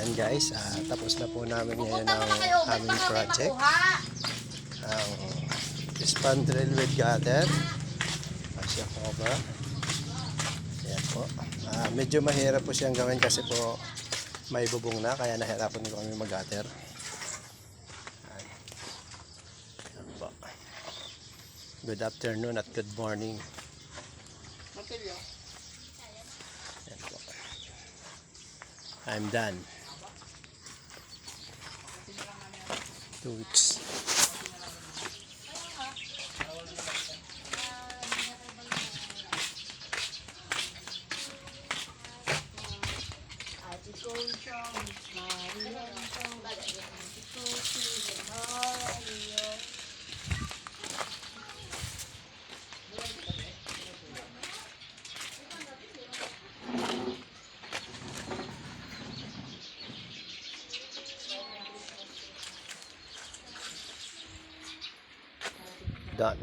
Ayan guys, tapos na po namin ngayon ang aming project. Ang spandrel with gutter. Asya cover. Ayan po. Medyo mahirap po siyang gawin kasi po may bubong na, kaya nahirapan ko kami mag-gutter. Ayan po. Good afternoon at good morning. Ayan po. I'm done. 2 weeks. Done.